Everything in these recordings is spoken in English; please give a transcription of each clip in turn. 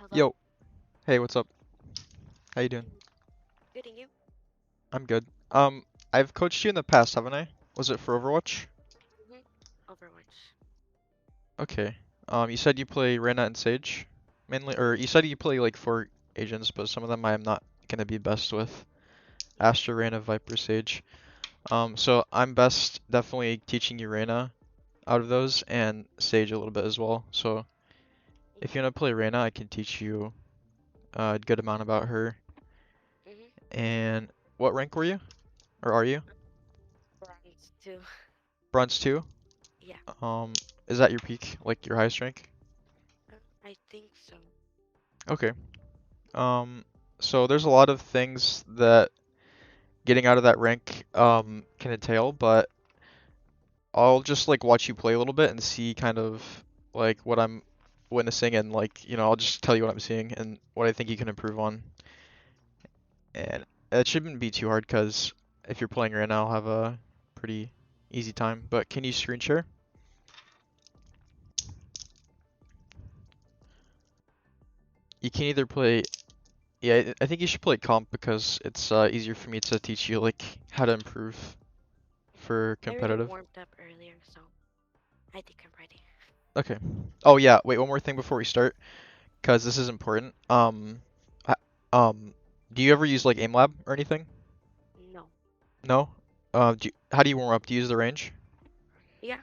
Hello. Yo, hey, what's up? How you doing? Mm, Good, and you? I'm good. I've coached you in the past, haven't I? Was it for Overwatch? Overwatch. Okay. You said you play Reyna and Sage mainly, or you said you play like four agents, but some of them I am not gonna be best with. Astra, Reyna, Viper, Sage. So I'm best definitely teaching you Reyna out of those and Sage a little bit as well. So if you Mhm. wanna play Reyna, I can teach you a good amount about her. Mhm. And what rank were you? Or are you? Bronze too. Bronze 2? Yeah. Um, is that your peak, like your highest rank? I think so. Okay. Um, so there's a lot of things that getting out of that rank can entail, but I'll just like watch you play a little bit and see kind of like what I'm witnessing and like, I'll just tell you what I'm seeing and what I think you can improve on. And it shouldn't be too hard because if you're playing right now, I'll have a pretty easy time. But can you screen share? You can either play, yeah, I think you should play comp because it's easier for me to teach you like how to improve for I already competitive. warmed up earlier, so I think I'm ready. Okay. Oh yeah, wait, one more thing before we start, because this is important. h- do you ever use like aim lab or anything? No. No? How do you warm up? Do you use the range? Yeah.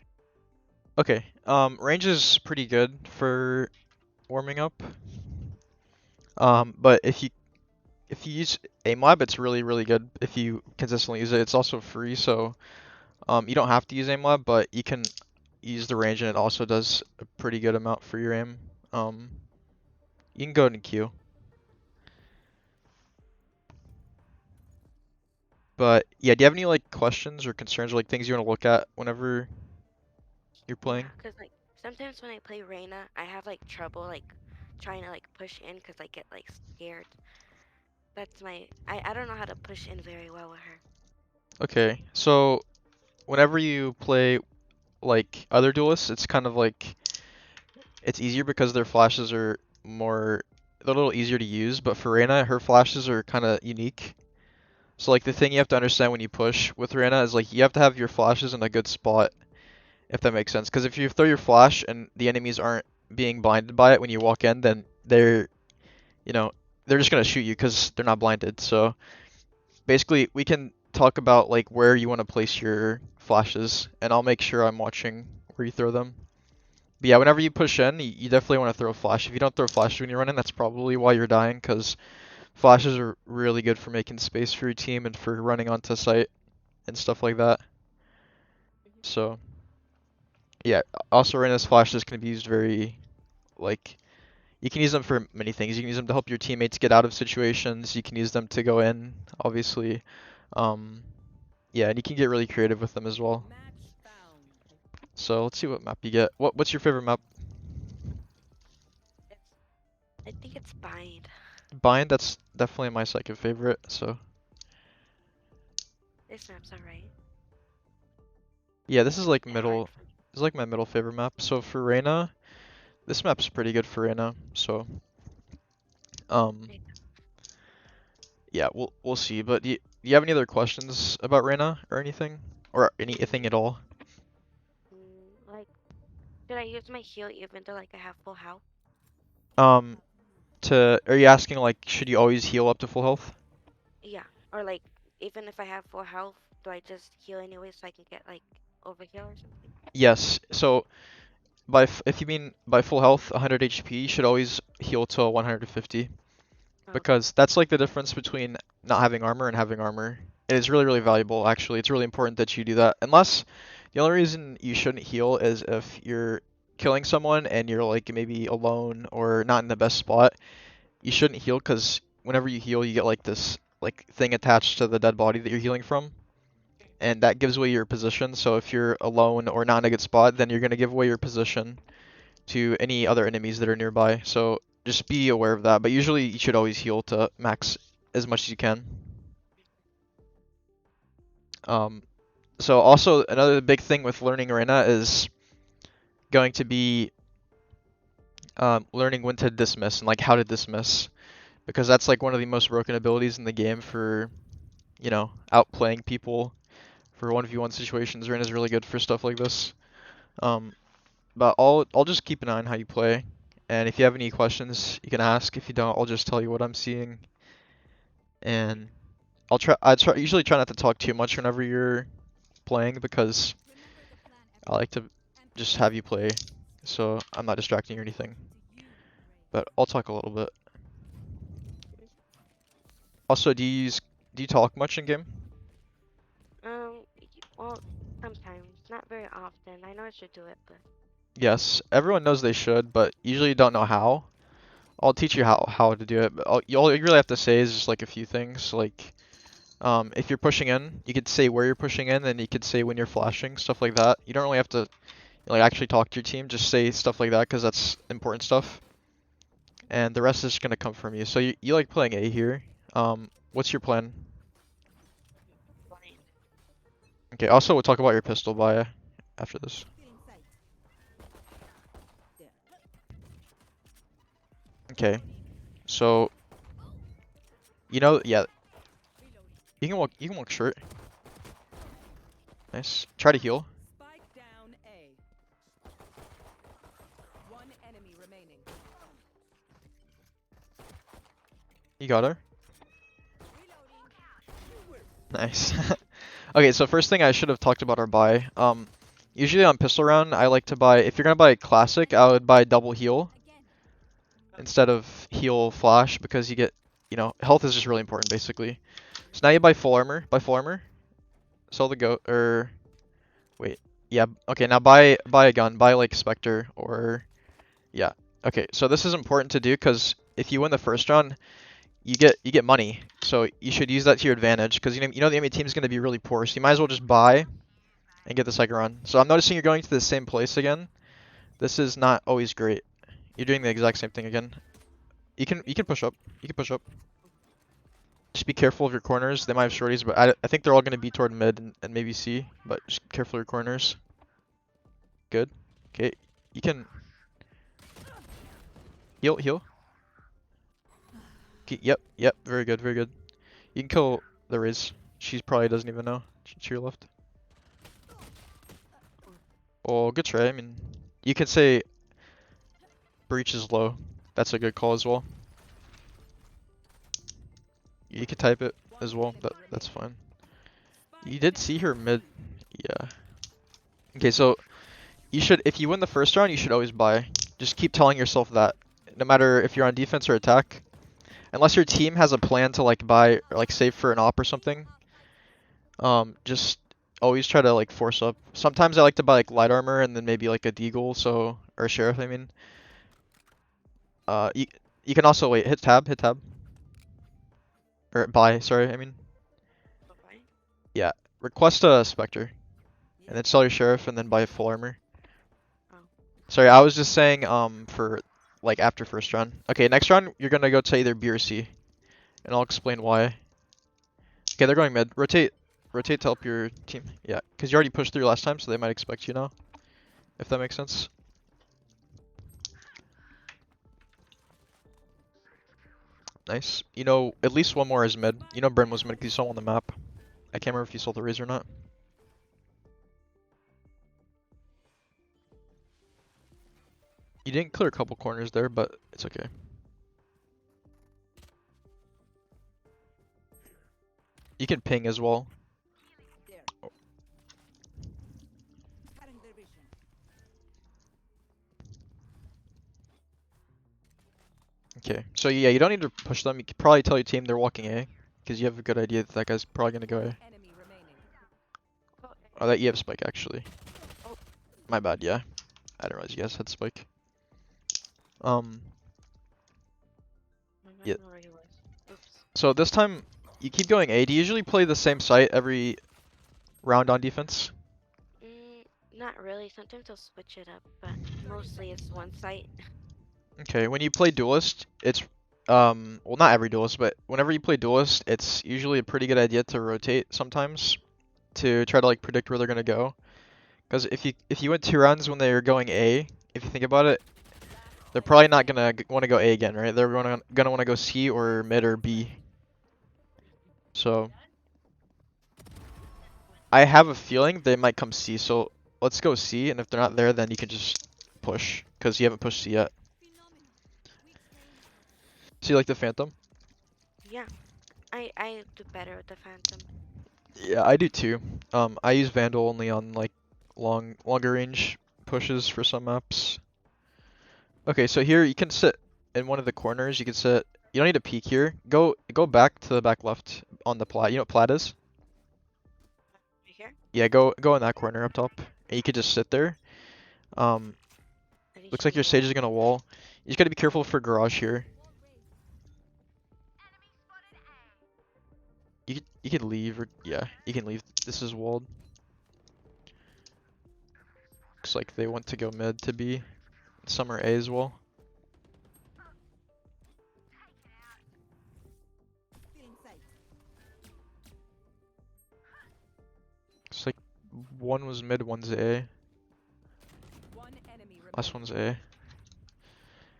Okay. Range is pretty good for warming up. But if you use aim lab, it's really really good if you consistently use it. It's also free, so you don't have to use aim lab, but you can use the range, and it also does a pretty good amount for your aim. Um, you can go into Q. But yeah, do you have any like questions or concerns or like things you want to look at whenever you're Yeah. playing? Cause like sometimes when I play Reyna, I have like trouble like trying to like push in cause I get like scared. That's my. I don't know how to push in very well with her. Okay, so whenever you play like other duelists, it's kind of like it's easier because their flashes are more they're a little easier to use, but for Reyna, her flashes are kind of unique. So like the thing you have to understand when you push with Reyna is like you have to have your flashes in a good spot, if that makes sense. Because if you throw your flash and the enemies aren't being blinded by it when you walk in, then you know, they're just gonna shoot you because they're not blinded. So basically, we can talk about like where you want to place your flashes, and I'll make sure I'm watching where you throw them. But yeah, whenever you push in, you definitely want to throw a flash. If you don't throw a flash when you're running, that's probably why you're dying, because flashes are really good for making space for your team and for running onto site and stuff like that. Mhm. So yeah, also Reina's flashes can be used very like you can use them for many things. You can use them to help your teammates get out of situations. You can use them to go in, obviously. Um, yeah, and you can get really creative with them as well. So let's see what map you get. What's your favorite map? It's. I think it's bind. Bind, that's definitely my second favorite. So This map's alright. yeah, this is It's a like bit hard middle. for me. This is like my middle favorite map. So for Reyna, this map's pretty good for Reyna. So um, I yeah, we'll see. But do you have any other questions about Reyna or anything or anything at all? Like, should I use my heal even though like I have full health? Um, are you asking like should you always heal up to full health? Yeah. Or like, even if I have full health, do I just heal anyway so I can get like overheal or something? Yes. So if you mean by full health, 100 HP, you should always heal to 150 Oh, okay. because that's like the difference between not having armor and having armor. It is really really valuable actually. It's really important that you do that. Unless the only reason you shouldn't heal is if you're killing someone and you're like maybe alone or not in the best spot. You shouldn't heal because whenever you heal, you get like this like thing attached to the dead body that you're healing from, and that gives away your position. So if you're alone or not in a good spot, then you're gonna give away your position to any other enemies that are nearby. So just be aware of that. But usually you should always heal to max as much as you can. Um, so also another big thing with learning Arena is going to be learning when to dismiss and like how to dismiss, because that's like one of the most broken abilities in the game for, outplaying people for 1v1 situations. Reyna is really good for stuff like this. Um, but I'll just keep an eye on how you play, and if you have any questions, you can ask. If you don't, I'll just tell you what I'm seeing, and usually try not to talk too much whenever you're playing because I like to just have you play, so I'm not distracting you or anything. But I'll talk a little bit. Also, do you talk much in game? Well, sometimes, not very often. I know I should do it, but Yes, everyone knows they should, but usually you don't know how. I'll teach you how to do it. But all you really have to say is just like a few things, like if you're pushing in, you could say where you're pushing in, and you could say when you're flashing, stuff like that. You don't really have to like actually talk to your team. Just say stuff like that because that's important stuff, and the rest is gonna come from you. So you like playing A here. What's your plan? blind. Okay. Also, we'll talk about your pistol buy after this. Okay. So yeah, you can walk short. Nice. Try to heal. Spike down A. One enemy remaining. You got her. Nice. Okay, so first thing I should have talked about our buy. Usually on pistol round, I like to buy, if you're gonna buy classic, I would buy double heal instead of heal flash because you get, health is just really important basically. So now you buy full armor. Buy full armor. Sell the goat, or wait, yeah. Okay, now buy a gun. Buy like Spectre or yeah. Okay, so this is important to do because if you win the first round, you get money. So you should use that to your advantage because you know the enemy team is going to be really poor. So you might as well just buy and get the second run. So I'm noticing you're going to the same place again. This is not always great. You're doing the exact same thing again. You can push up. You can push up. Just be careful of your corners. They might have shorties, but I think they're all going to be toward mid and maybe C. But just be careful of your corners. Good. Okay. You can heal. Okay, yep. Very good, very good. You can kill the Riz. She probably doesn't even know. To your left. Oh, good try. I mean, you can say breach is low. That's a good call as well. You could type it as well. That's fine. You did see her mid. Yeah. Okay, so you should, if you win the first round, you should always buy. Just keep telling yourself that, no matter if you're on defense or attack. Unless your team has a plan to like buy or like save for an op or something. Just always try to like force up. Sometimes I like to buy like light armor and then maybe like a deagle, so or a sheriff. I mean, you can also wait. Hit tab, or buy. Sorry, I mean, Okay. yeah. Request a specter, and then sell your sheriff, and then buy full armor. Oh. Sorry, I was just saying for like after first round. Okay, next round you're gonna go to either B or C, and I'll explain why. Okay, they're going mid. Rotate to help your team. Yeah, because you already pushed through last time, so they might expect you now. If that makes sense. Nice. At least one more is mid. Brim was mid because you saw him on the map. I can't remember if you saw the Raze or not. You didn't clear a couple corners there, but it's okay. You can ping as well. There. Cutting their vision. Okay, so yeah, you don't need to push them. You could probably tell your team they're walking A, because you have a good idea that that guy's probably gonna go A. Enemy remaining. Oh, that you have spike actually. Oh. My bad. Yeah, I didn't realize you guys had spike. I Yeah. don't know where he was. Oops. So this time you keep going A. Do you usually play the same site every round on defense? Not really. Sometimes I'll switch it up, but mostly it's one site. Okay, when you play duelist, it's well, not every duelist, but whenever you play duelist, it's usually a pretty good idea to rotate sometimes to try to like predict where they're gonna go. Because if you went 2 rounds when they were going A, if you think about it, They're probably not gonna want to go A again, right? They're gonna want to go C or mid or B. So I have a feeling they might come C. So let's go C, and if they're not there, then you can just push, because you haven't pushed C yet. See, like the Phantom? Yeah, I do better with the Phantom. Yeah, I do too. I use Vandal only on like longer range pushes for some maps. Okay, so here you can sit in one of the corners. You can sit. You don't need to peek here. Go back to the back left on the plat. You know what plat is? Right here. Yeah, go in that corner up top, and you can just sit there. Um, At least looks like you your sage is wall. gonna wall. You just gotta be careful for garage here. You could leave, or yeah, you can leave. This is walled. Looks like they want to go mid to B. Some are A as well. Looks like one was mid, one's A. One enemy Last remaining. one's A.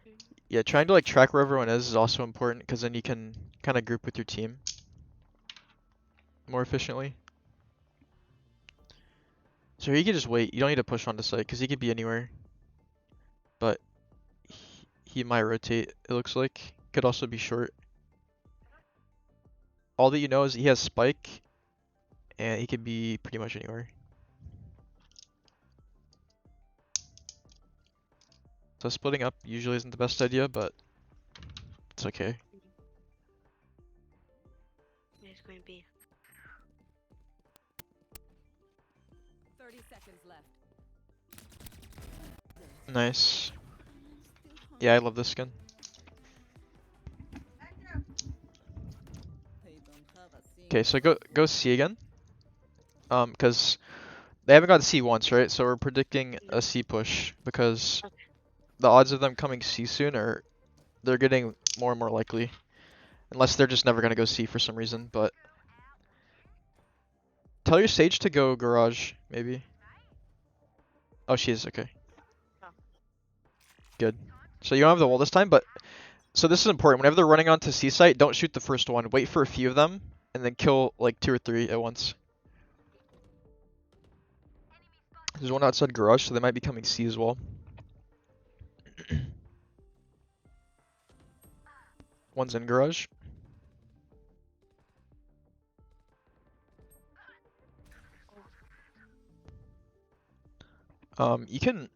Mm. Yeah, trying to like track where everyone is also important, because then you can kind of group with your team more efficiently. So here you can just wait. You don't need to push onto site, because he could be anywhere. But he might rotate, it looks like. Could also be short. All that you know is he has spike, and he could be pretty much anywhere. So splitting up usually isn't the best idea, but it's okay. It's going to be. 30 seconds left. Nice. Yeah, I love this skin. Okay, so go C again. Because they haven't got C once, right? So we're predicting No. a C push, because Okay. the odds of them coming C soon are they're getting more and more likely. Unless they're just never gonna go C for some reason, but tell your Sage to go garage, maybe. Oh, she is, okay. Oh. Good. So you don't have the wall this time, but so this is important. Whenever they're running onto C site, don't shoot the first one. Wait for a few of them, and then kill like 2 or 3 at once. There's one outside garage, so they might be coming C as well. One's in garage. You can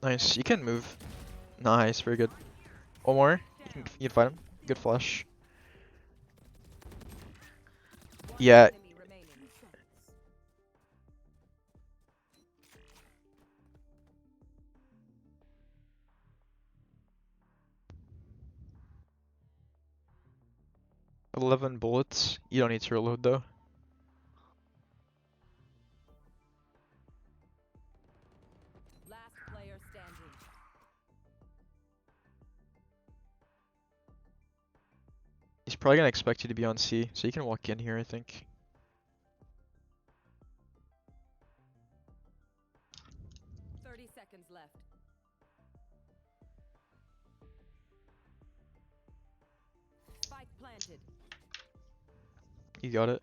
nice. You can move. Nice, very good. One more. You can fight him. Good flash. One Yeah. enemy remaining. 11 bullets. You don't need to reload though. Last player standing. He's probably gonna expect you to be on C, so you can walk in here, I think. Seconds left. Spike planted. You got it.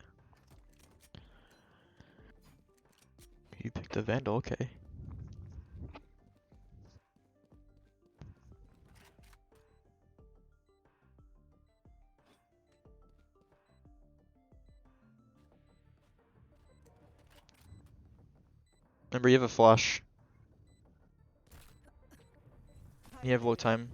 You picked a Vandal, okay. Remember, you have a flash. You have low time.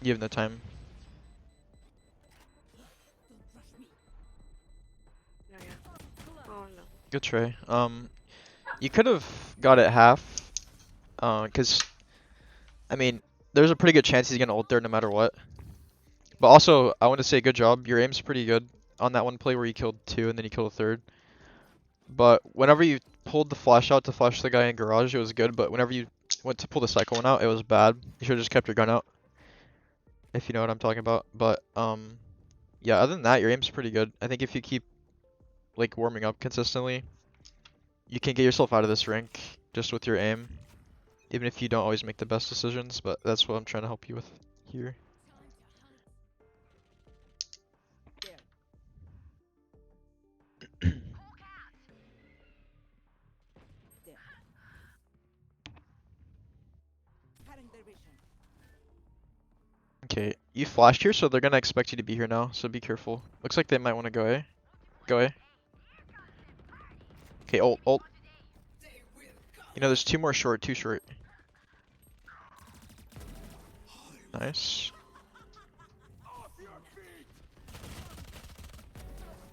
You have no time. No, yeah. Oh no. Good try. You could have got it half. Cause I mean, there's a pretty good chance he's gonna ult there no matter what. But also, I want to say good job. Your aim's pretty good on that one play where you killed 2 and then you killed a third. But whenever you pulled the flash out to flash the guy in garage, it was good. But whenever you went to pull the cycle one out, it was bad. You should have just kept your gun out. If you know what I'm talking about. But Yeah, other than that, your aim's pretty good. I think if you keep like warming up consistently, you can get yourself out of this rank just with your aim. Even if you don't always make the best decisions, but that's what I'm trying to help you with here. Okay, you flashed here, so they're gonna expect you to be here now, so be careful. Looks like they might want to go A. Go A. Okay, ult, ult. You know, there's two more short, two short. Nice.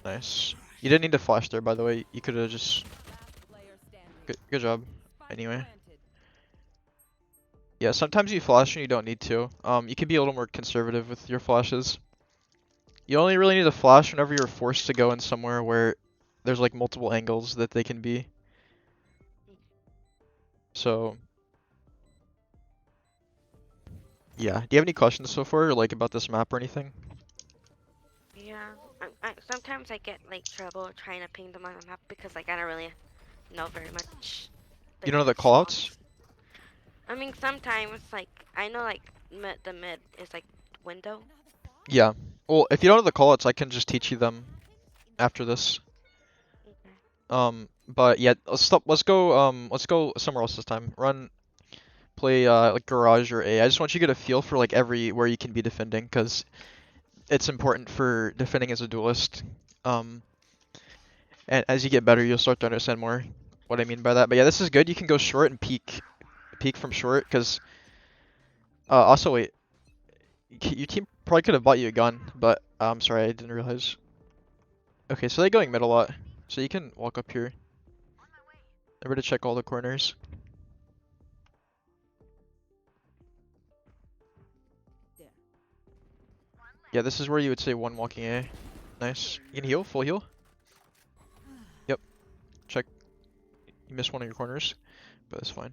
Nice. You didn't need to flash there, by the way. You could have just... Last player standing. Good job. Spike Anyway. planted. Yeah, sometimes you flash and you don't need to. You can be a little more conservative with your flashes. You only really need to flash whenever you're forced to go in somewhere where there's like multiple angles that they can be. So... Yeah. Do you have any questions so far, like about this map or anything? Yeah. Sometimes I get like trouble trying to ping them on the map because like I don't really know very much. You don't know the Different callouts? spots. I mean, sometimes like I know like the mid is like window. Yeah. Well, if you don't know the callouts, I can just teach you them after this. Okay. But yeah, let's stop. Let's go somewhere else this time. Play like garage or A. I just want you to get a feel for like where you can be defending, because it's important for defending as a duelist. And as you get better, you'll start to understand more what I mean by that. But yeah, this is good. You can go short and peek from short, because also wait, your team probably could have bought you a gun, but I'm sorry, I didn't realize. Okay, so they're going mid a lot, so you can walk up here. Remember to check all the corners. Yeah, this is where you would say one walking A. Nice. You can heal, full heal. Yep. Check. You missed one of your corners, but it's fine.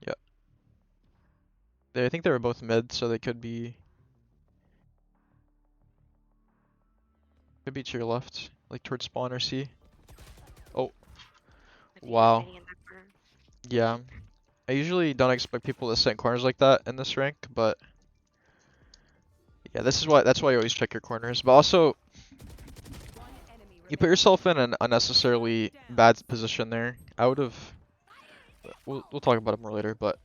Yep. I think they were both mid, so they could be to your left, like towards spawn or C. Oh, I think he's wow. hiding in that corner. Yeah. I usually don't expect people to sit in corners like that in this rank, but yeah, that's why you always check your corners. But also, One enemy you put yourself in an unnecessarily bad position there. I would have. We'll talk about it more later, but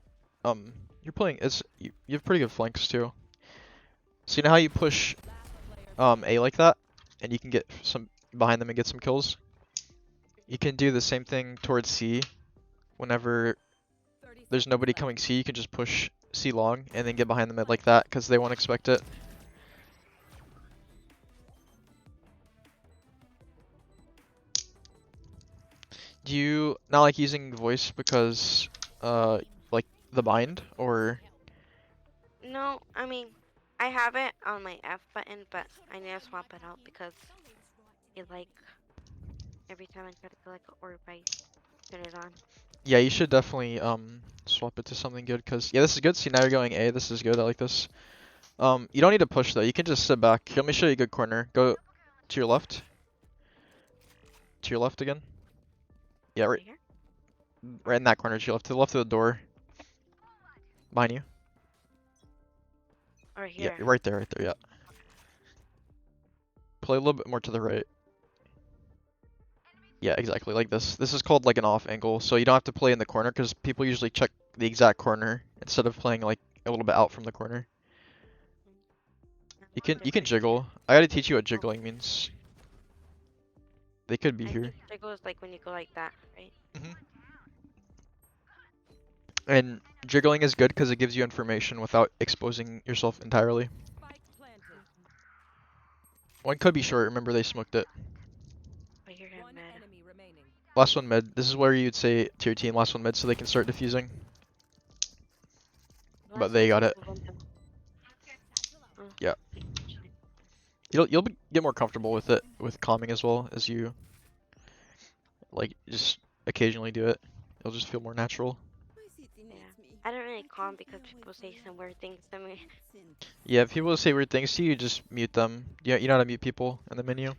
you're playing. You have pretty good flanks too. So you know how you push A like that, and you can get some behind them and get some kills. You can do the same thing towards C. Whenever there's nobody coming C, you can just push C long and then get behind the mid like that, because they won't expect it. Do you not like using voice because like the bind, or No, I mean I have it on my F button, but I need to swap it out because it like every time I try to go like an orb, I turn it on. yeah, you should definitely swap it to something good, because yeah, this is good. See, now you're going A. This is good. I like this. You don't need to push though. You can just sit back. Let me show you a good corner. Go to your left. To your left again. Yeah, Right here? right in that corner. To your left. To the left of the door. Behind you. Or Yeah, here? right there. Right there. Yeah. Play a little bit more to the right. Yeah, exactly, like this. This is called like an off angle, so you don't have to play in the corner, because people usually check the exact corner instead of playing like a little bit out from the corner. You can jiggle. I gotta teach you what jiggling means. They could be I here. think jiggle is like when you go like that, right? Hmm. And jiggling is good because it gives you information without exposing yourself entirely. Spike planted. One could be short, remember they smoked it. But you're in One mid. enemy remaining. Last one mid. This is where you'd say to your team, last one mid, so they can start defusing. But Last they one's got like it. the window. Oh, Yeah. actually. Get more comfortable with it, with calming as well, as you like just occasionally do it. It'll just feel more natural. Yeah. I don't really really calm because people say some weird things to me. Yeah, if people say weird things to you, you just mute them. Yeah, you know how to mute people in the menu?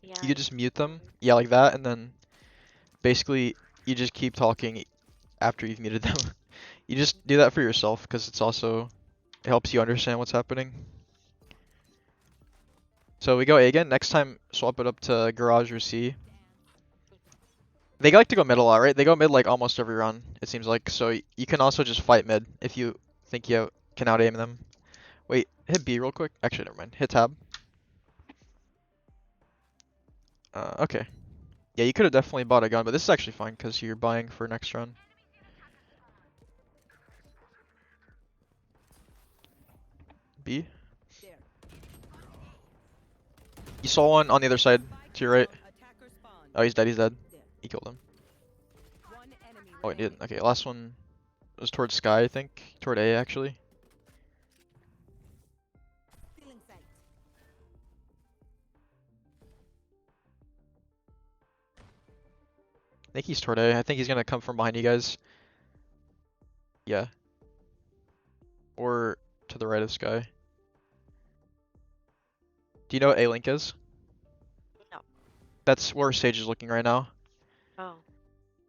Yeah, You could just mute them. Yeah, like that, and then basically you just keep talking after you've muted them. You just do that for yourself because it's also it helps you understand what's happening. So we go A again. Next time, swap it up to garage or C. They like to go mid a lot, right? They go mid like almost every round, it seems like. So you can also just fight mid if you think you can out aim them. Wait, hit B real quick. Actually, never mind. Hit tab. Okay. Yeah, you could have definitely bought a gun, but this is actually fine because you're buying for next round. B. There. You saw one on the other side to your right. Attacker spawn. Oh, he's dead. He's dead. There. You killed him. One enemy Oh, he remaining. didn't. Okay, last one was towards Sky, I think. Toward A, actually. Feeling sight. I think he's toward A. I think he's gonna come from behind you guys. Yeah. Or to the right of Sky. Do you know what A Link is? No. That's where Sage is looking right now. Oh.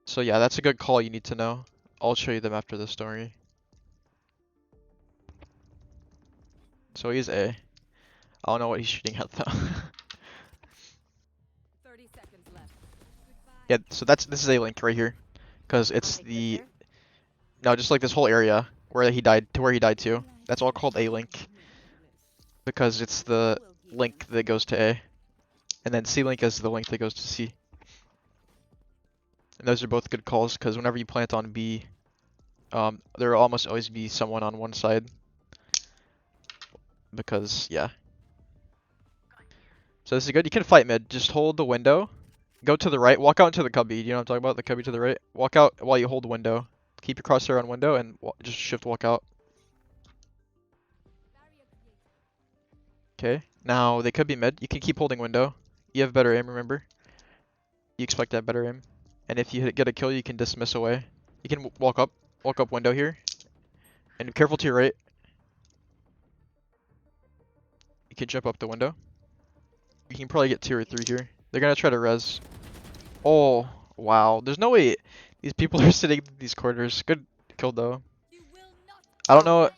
So yeah, that's a good call you need to know. I'll show you them after the story. So he's A. I don't know what he's shooting at though. 30 seconds left. Yeah, so this is A Link right here. Cause it's Like the there? no, just like this whole area where he died to. That's all called A Link. Because it's the link that goes to A. And then C Link is the link that goes to C. And those are both good calls because whenever you plant on B, there will almost always be someone on one side. Because, yeah. So this is good. You can fight mid. Just hold the window. Go to the right. Walk out into the cubby. You know what I'm talking about? The cubby to the right. Walk out while you hold the window. Keep your crosshair on window and just shift walk out. Okay. Now they could be mid. You can keep holding window. You have better aim, remember? You expect to have better aim. And if you get a kill, you can dismiss away. You can walk up window here. And careful to your right. You can jump up the window. You can probably get 2 or 3 here. They're gonna try to res. Oh, wow. There's no way these people are sitting in these corners. Good kill though. I don't Oh. know.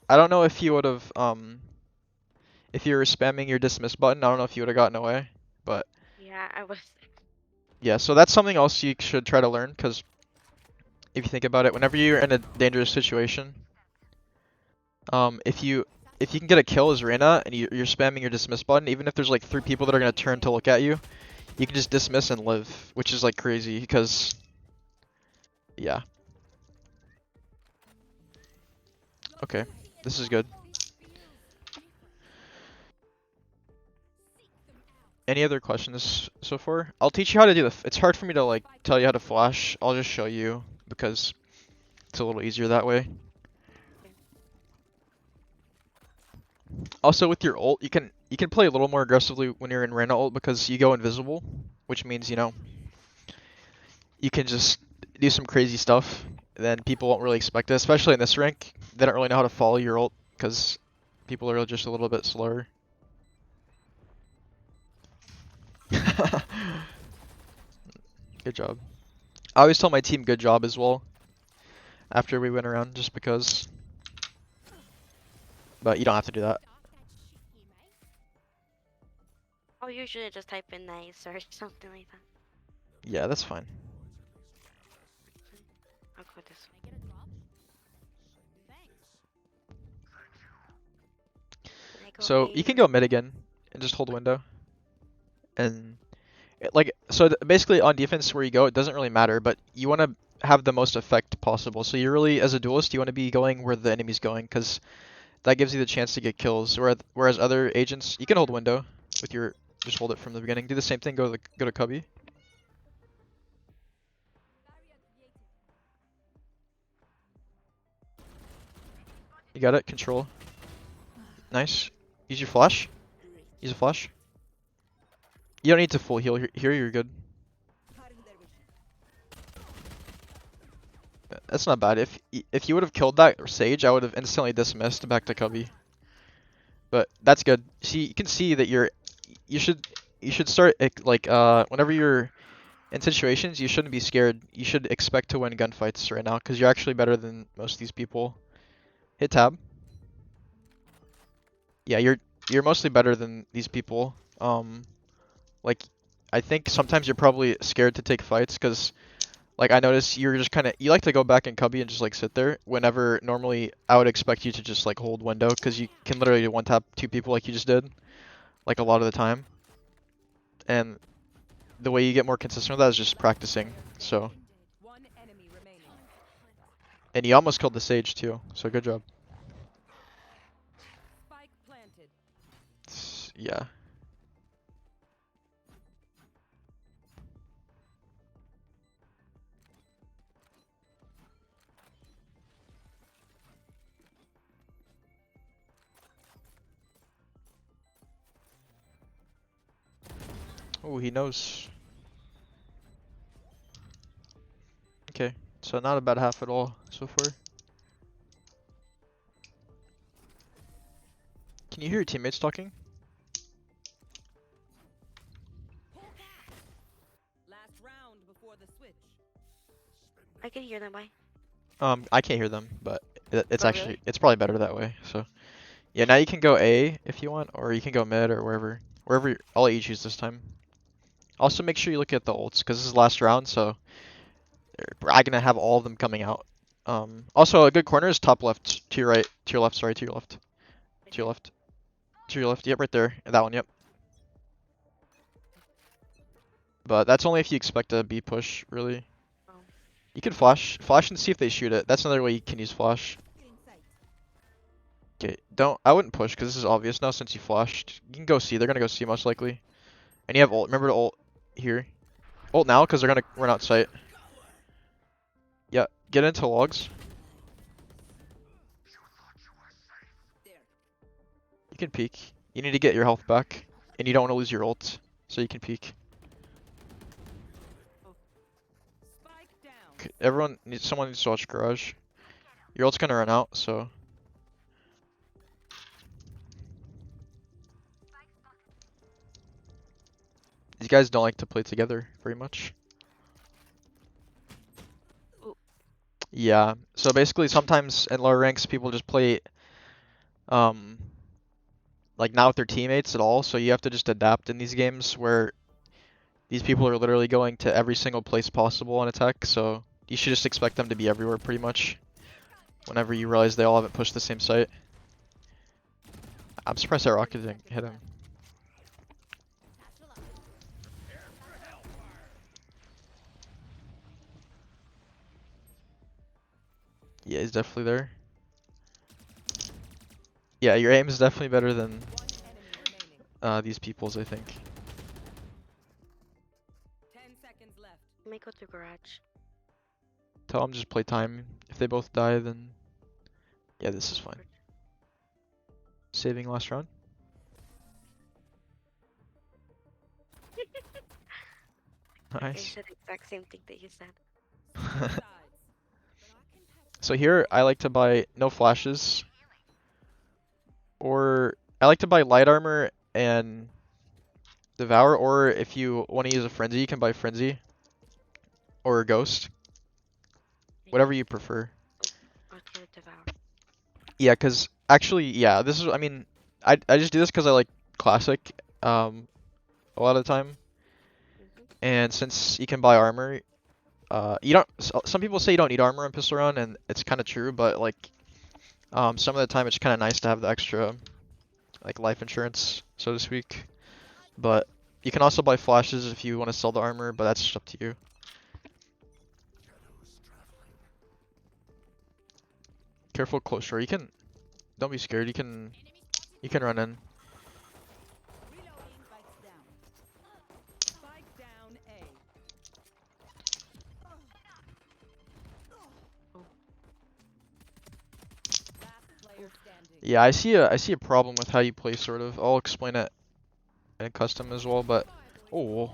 I don't know if you would have if you were spamming your dismiss button. I don't know if you would have gotten away. But Yeah, I was. yeah, so that's something else you should try to learn because if you think about it, whenever you're in a dangerous situation, if you can get a kill as Reyna and you're spamming your dismiss button, even if there's like 3 people that are gonna turn to look at you, you can just dismiss and live, which is like crazy because yeah. Okay, this is good. Any other questions so far? I'll teach you how to do it's hard for me to like tell you how to flash. I'll just show you because it's a little easier that way. Also with your ult, you can play a little more aggressively when you're in Reyna ult because you go invisible, which means, you know, you can just do some crazy stuff. Then people won't really expect it, especially in this rank. They don't really know how to follow your ult because people are just a little bit slower. Good job. I always tell my team good job as well after we win around just because. But you don't have to do that. I'll usually just type in nice or something like that. Yeah, that's fine. I'll go this way. Can I go So A you can or- go mid again and just hold window. And like so basically on defense where you go, it doesn't really matter, but you want to have the most effect possible. So you really, as a duelist, you want to be going where the enemy's going because that gives you the chance to get kills. Whereas other agents, you can hold window with your just hold it from the beginning. Do the same thing. Go to cubby. You got it. Control. Nice. Use your flash. Use a flash. You don't need to full heal here. You're good. That's not bad. If you would have killed that Sage, I would have instantly dismissed back to Cubby. But that's good. See, you can see that you should you should start like whenever you're in situations, you shouldn't be scared. You should expect to win gunfights right now because you're actually better than most of these people. Hit tab. Yeah, you're mostly better than these people. Like I think sometimes you're probably scared to take fights because like I notice you're just kind of you like to go back in cubby and just like sit there whenever normally I would expect you to just like hold window because you can literally one tap two people like you just did like a lot of the time. And the way you get more consistent with that is just practicing. So One enemy remaining. and you almost killed the Sage too. So good job. Spike planted. Yeah. Oh, he knows. Okay, so not a bad half at all so far. Can you hear your teammates talking? Last round before the switch. I can hear them. Bye. I can't hear them, but it's Oh, actually really? it's probably better that way. So yeah, now you can go A if you want, or you can go mid or wherever. I'll let you choose this time. Also, make sure you look at the ults because this is last round, so I'm gonna have all of them coming out. Also, a good corner is top left, to your right, to your left. Sorry, to your left, to your left, to your left. Yep, right there. That one. Yep. But that's only if you expect a B push, really. Oh. You can flash and see if they shoot it. That's another way you can use flash. Okay, I wouldn't push because this is obvious now since you flashed. You can go C. They're gonna go C most likely. And you have ult. Remember to ult here. Ult now because they're gonna run out sight. Yeah, get into logs. You can peek. You need to get your health back, and you don't want to lose your ult, so you can peek. Spike down. Someone needs to watch garage. Your ult's gonna run out, so. These guys don't like to play together very much. Ooh. Yeah, so basically sometimes in lower ranks people just play um like not with their teammates at all, so you have to just adapt in these games where these people are literally going to every single place possible on attack, so you should just expect them to be everywhere pretty much whenever you realize they all haven't pushed the same site. I'm surprised that rocket didn't hit him. Yeah, he's definitely there. Yeah, your aim is definitely better than One enemy remaining. these people's, I think. 10 seconds left. Let me go to garage. Tell them just play time. If they both die, then yeah, this is fine. Saving last round. I Nice. said the exact same thing that you said. Sides. So here, I like to buy no flashes, or I like to buy light armor and devour, or if you want to use a frenzy, you can buy frenzy or a ghost, whatever you prefer. Okay, devour. Yeah, cause actually, yeah, this is. I mean, I just do this cause I like classic, a lot of the time, and since you can buy armor, you don't. Some people say you don't need armor in pistol round, and it's kind of true, but like, some of the time it's kind of nice to have the extra, like life insurance, so to speak. But you can also buy flashes if you want to sell the armor, but that's just up to you. Careful close door. You can. Don't be scared. You can run in. Reloading. Spikes down. Spike down A. Last player standing. Yeah, I see a problem with how you play, sort of. I'll explain it in custom as well, but oh,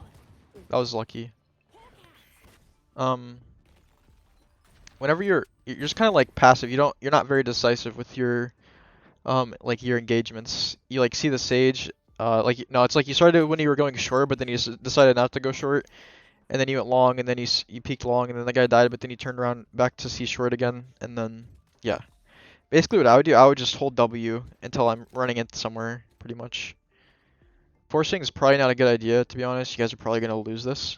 that was lucky. whenever you're just kind of like passive. You're not very decisive with your like your engagements. You like see the sage. Like no, it's like you started when you were going short, but then you decided not to go short, and then you went long, and then you peeked long, and then the guy died, but then you turned around back to see short again, and then yeah. Basically, what I would do, I would just hold W until I'm running it somewhere, pretty much. Forcing is probably not a good idea, to be honest. You guys are probably gonna lose this.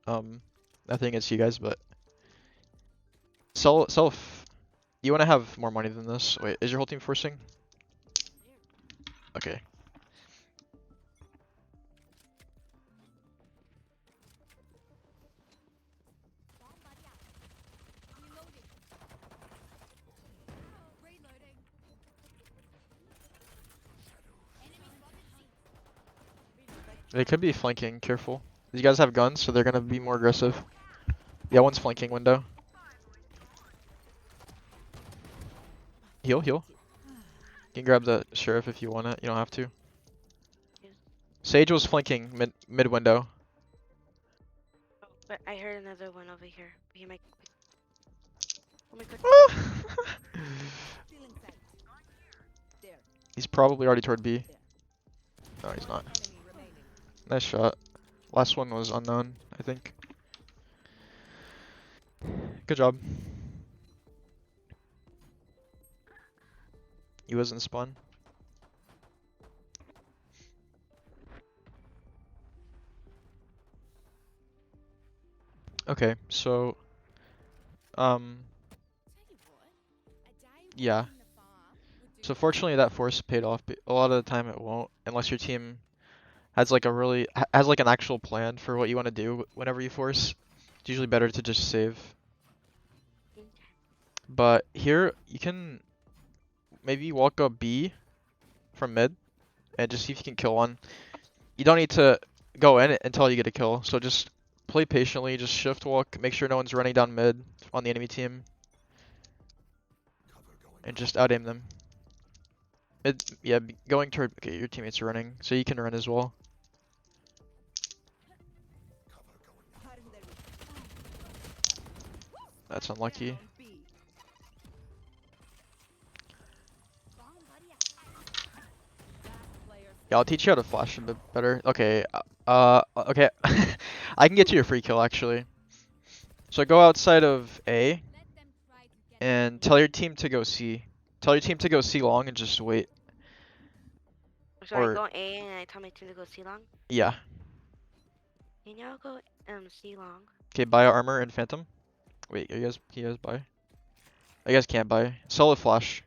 Nothing against you guys, but self. You want to have more money than this. Wait, is your whole team forcing? Okay. They could be flanking. Careful. These guys have guns, so they're gonna be more aggressive. Yeah, one's flanking window. Heal, heal. You can grab the sheriff if you want it. You don't have to. Sage was flanking mid window. Oh, but I heard another one over here. He might. Oh my god. Stealing sight. There. He's probably already toward B. No, he's not. Enemy remaining. Nice shot. Last one was unknown, I think. Good job. He wasn't spawn. Okay, so yeah. So fortunately that force paid off, but a lot of the time it won't unless your team has like has like an actual plan for what you want to do whenever you force. It's usually better to just save. But here you can maybe walk up B from mid and just see if you can kill one. You don't need to go in until you get a kill, so just play patiently, just shift walk, make sure no one's running down mid on the enemy team. And just out aim them. Yeah, going toward, okay, your teammates are running, so you can run as well. That's unlucky. Down B. Last player Yeah, I'll teach you how to flash a bit better. Okay, okay. I can get you a free kill actually. So go outside of A and tell your team to go C. Tell your team to go C long and just wait. So Or- I go A and I tell my team to go C long. Yeah. Can y'all go C long? Okay, buy armor and phantom. Wait, can you guys buy? You guys can't buy. Sell a flash.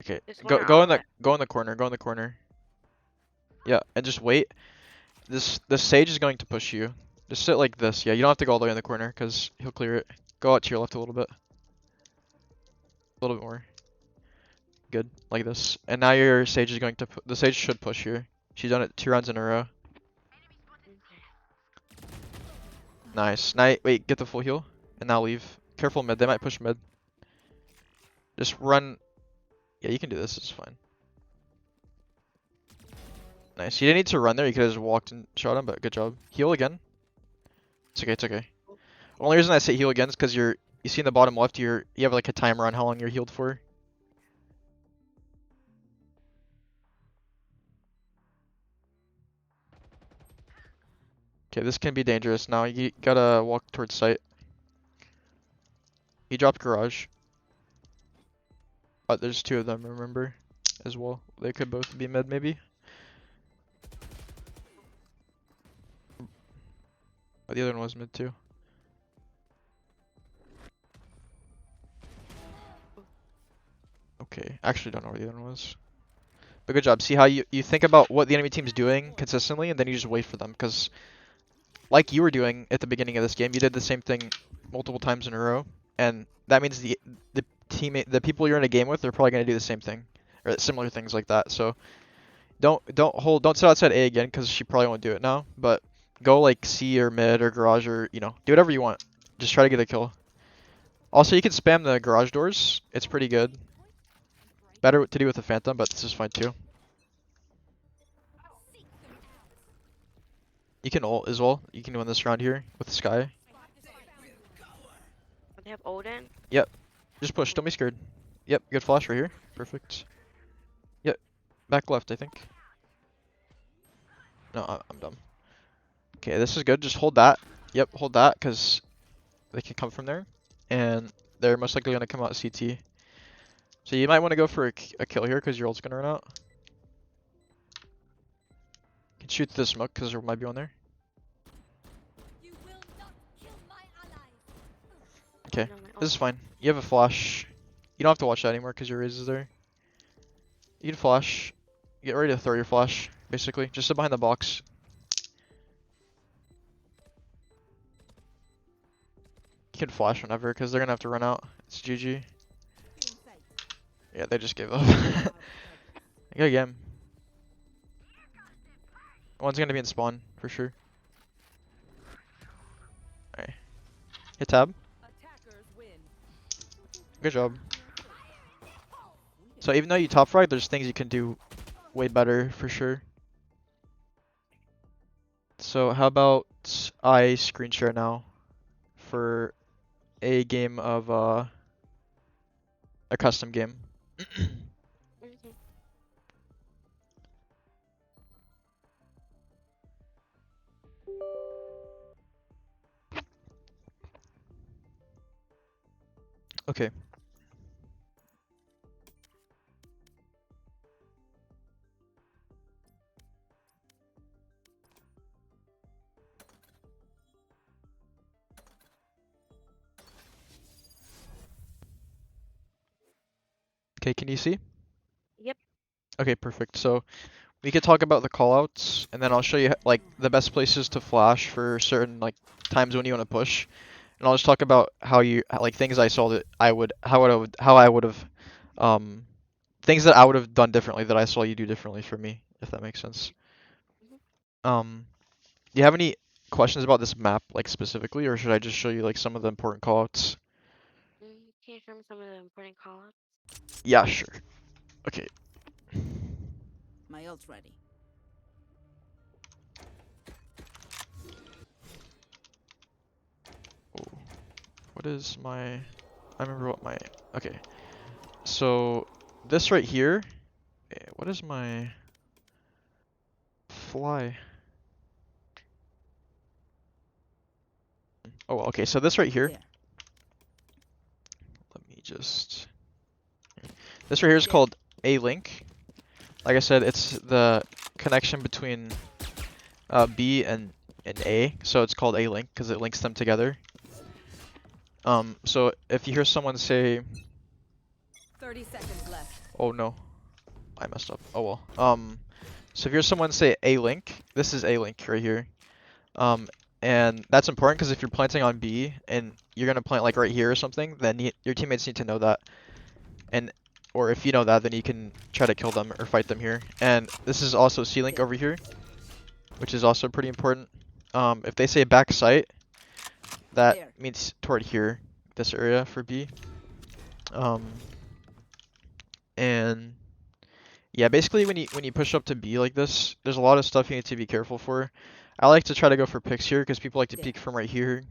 Okay, Just go wanna go in all the corner. Go in the corner. Yeah, and just wait. This sage is going to push you. Just sit like this. Yeah, you don't have to go all the way in the corner because he'll clear it. Go out to your left a little bit. A little bit more. Good, like this. And now your sage is going to the sage should push here. She's done it 2 rounds in a row. Nice. Now wait, get the full heal and now leave. Careful mid. They might push mid. Just run. Yeah, you can do this. It's fine. Nice. You didn't need to run there. You could have just walked and shot him, but good job. Heal again. It's okay. It's okay. Only reason I say heal again is because you see in the bottom left, you have like a timer on how long you're healed for. Okay, this can be dangerous now. You gotta walk towards site. He dropped garage. But there's 2 of them, remember, as well. They could both be mid, maybe. But the other one was mid too. Okay, actually don't know where the other one was. But good job. See how you think about what the enemy team's doing consistently, and then you just wait for them. Because, like you were doing at the beginning of this game, you did the same thing multiple times in a row, and that means the people you're in a game with, they're probably gonna do the same thing or similar things like that. So don't sit outside A again because she probably won't do it now. But go like C or mid or garage or do whatever you want. Just try to get a kill. Also, you can spam the garage doors. It's pretty good. Better to do with the phantom, but this is fine too. You can ult as well. You can win this round here with the sky. Odin. Yep. Just push. Don't be scared. Yep. Good flash right here. Perfect. Yep. Back left, I think. No, I'm dumb. Okay, this is good. Just hold that. Yep, hold that, because they can come from there. And they're most likely going to come out CT. So you might want to go for a kill here, because your ult's going to run out. You can shoot through the smoke, because there might be one there. You will not kill my allies. Okay, No, my this is ult. fine. You have a flash. You don't have to watch that anymore, because your raise is there. You can flash. Get ready to throw your flash, basically. Just sit behind the box. You can flash whenever, because they're going to have to run out. It's GG. Yeah, they just gave up. Good game. One's going to be in spawn, for sure. Alright. Hit tab. Attackers win. Good job. So even though you top frag, there's things you can do way better, for sure. So how about I screen share now for a game of a custom game. Okay. Okay. Okay, can you see? Yep. Okay, perfect. So we could talk about the callouts, and then I'll show you like the best places to flash for certain like times when you want to push. And I'll just talk about how you like things I saw that I would how I would have things that I would have done differently that I saw you do differently for me, if that makes sense. Do you have any questions about this map like specifically, or should I just show you like some of the important callouts? Can you show me some of the important callouts? Yeah, sure. Okay. My ult's ready. Oh, what is my? I remember what my. Okay. So this right here. What is my fly? Oh, okay. So this right here. There. Let me just. This right here is There. called a link. Like I said, it's the connection between B and A. So it's called a link because it links them together. So if you hear someone say, 30 seconds left. "Oh no, I messed up." Oh well. So if you hear someone say a link, this is a link right here. And that's important because if you're planting on B and you're gonna plant like right here or something, then your teammates need to know that. And or if you know that, then you can try to kill them or fight them here. And this is also C link over here, which is also pretty important. If they say back site, that There. means toward here, this area for B. And yeah, basically when you push up to B like this, there's a lot of stuff you need to be careful for. I like to try to go for picks here because people like to There. peek from right here.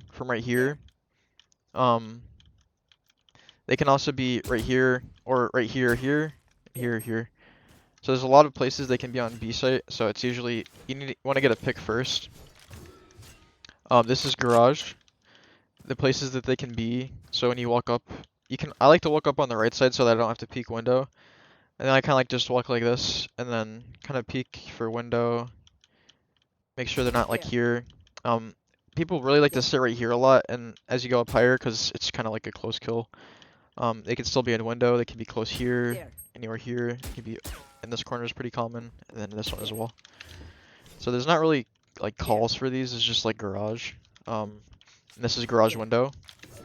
They can also be right here or right here, here. So there's a lot of places they can be on B site. So it's usually you want to get a pick first. This is garage. The places that they can be. So when you walk up, I like to walk up on the right side so that I don't have to peek window. And then I kind of like just walk like this and then kind of peek for window. Make sure they're not like here. People really like to sit right here a lot, and as you go up higher, because it's kind of like a close kill. They can still be in window. They can be close here, There. anywhere here. It can be in this corner is pretty common, and then this one as well. So there's not really like calls for these. It's just like garage. And this is garage window.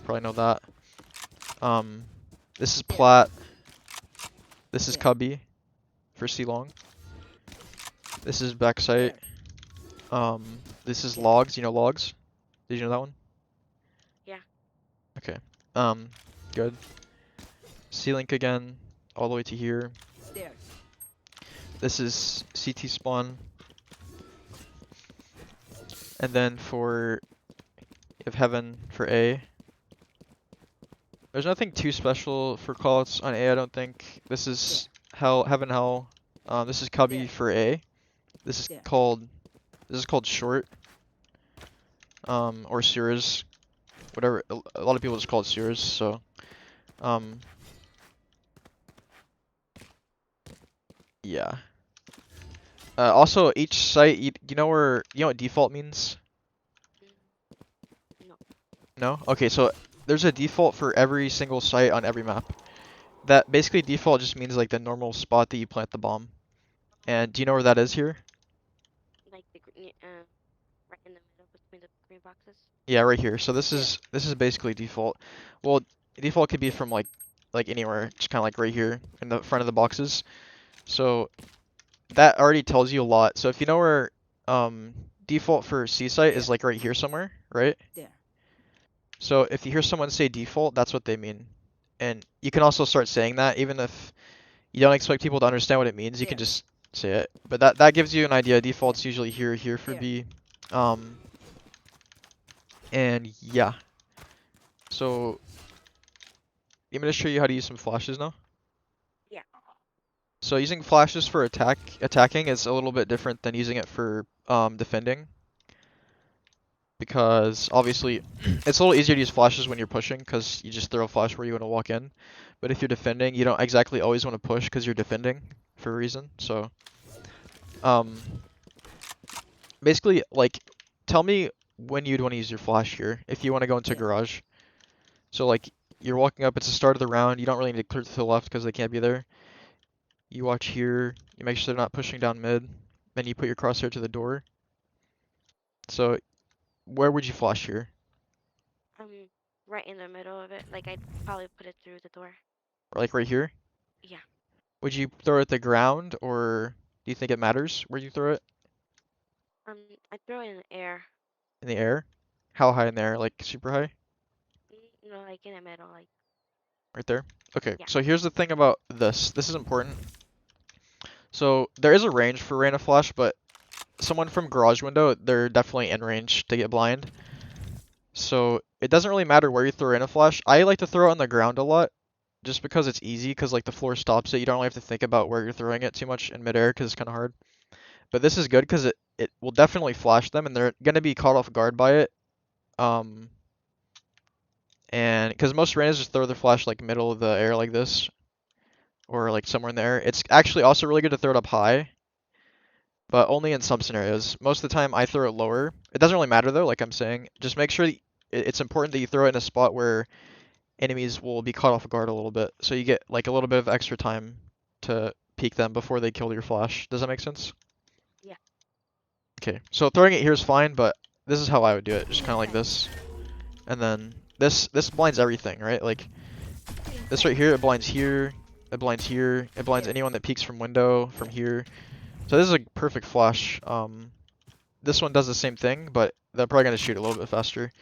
Probably know that. This is plat. This is cubby for C long. This is backside. This is logs. You know logs? Did you know that one? Yeah. Okay. Good. C-Link again, all the way to here. There. This is CT spawn. And then for, you have heaven for A. There's nothing too special for callouts on A, I don't think. This is Hell, Heaven, Hell. This is Cubby for A. This is called short. Or Sears. Whatever. A lot of people just call it Sears, so. Um. Yeah. Also, each site, you know what default means? No. No? Okay, so there's a default for every single site on every map. That basically default just means like the normal spot that you plant the bomb. And do you know where that is here? Like right in the middle between the green boxes. Yeah, right here. So this is basically default. Well, default could be from like anywhere, just kind of like right here in the front of the boxes. So that already tells you a lot. So if you know where default for C site is like right here somewhere, right? There. So if you hear someone say default, that's what they mean. And you can also start saying that even if you don't expect people to understand what it means, you can just say it. But that gives you an idea. Default's usually here for B. And yeah. So I'm gonna show you how to use some flashes now. Yeah. So using flashes for attacking is a little bit different than using it for defending. Because obviously it's a little easier to use flashes when you're pushing because you just throw a flash where you want to walk in. But if you're defending, you don't exactly always want to push because you're defending for a reason. So basically, like, tell me when you'd want to use your flash here if you want to go into garage. So like you're walking up, it's the start of the round, you don't really need to clear to the left because they can't be there. You watch here, you make sure they're not pushing down mid, then you put your crosshair to the door. So where would you flash here? Right in the middle of it. Like I'd probably put it through the door. Like right here? Yeah. Would you throw it at the ground or do you think it matters where you throw it? I'd throw it in the air. In the air? How high in the air? Like super high? No, like in the middle, like. Right there? Okay, Yeah. so here's the thing about this. This is important. So there is a range for Reyna flash, but someone from garage window, they're definitely in range to get blind. So it doesn't really matter where you throw in a flash. I like to throw it on the ground a lot, just because it's easy, because like the floor stops it. You don't really have to think about where you're throwing it too much in midair, because it's kind of hard. But this is good because it will definitely flash them, and they're gonna be caught off guard by it. And because most Reynas just throw their flash like middle of the air like this, or like somewhere in the air. It's actually also really good to throw it up high, but only in some scenarios. Most of the time I throw it lower. It doesn't really matter though, like I'm saying. Just make sure that it's important that you throw it in a spot where enemies will be caught off guard a little bit, so you get like a little bit of extra time to peek them before they kill your flash. Does that make sense? Yeah. Okay, so throwing it here is fine, but this is how I would do it, just kind of like this. And then this blinds everything, right? Like this right here, it blinds here, it blinds here, it blinds anyone that peeks from window, from here. So this is a perfect flash. This one does the same thing, but they're probably gonna shoot a little bit faster.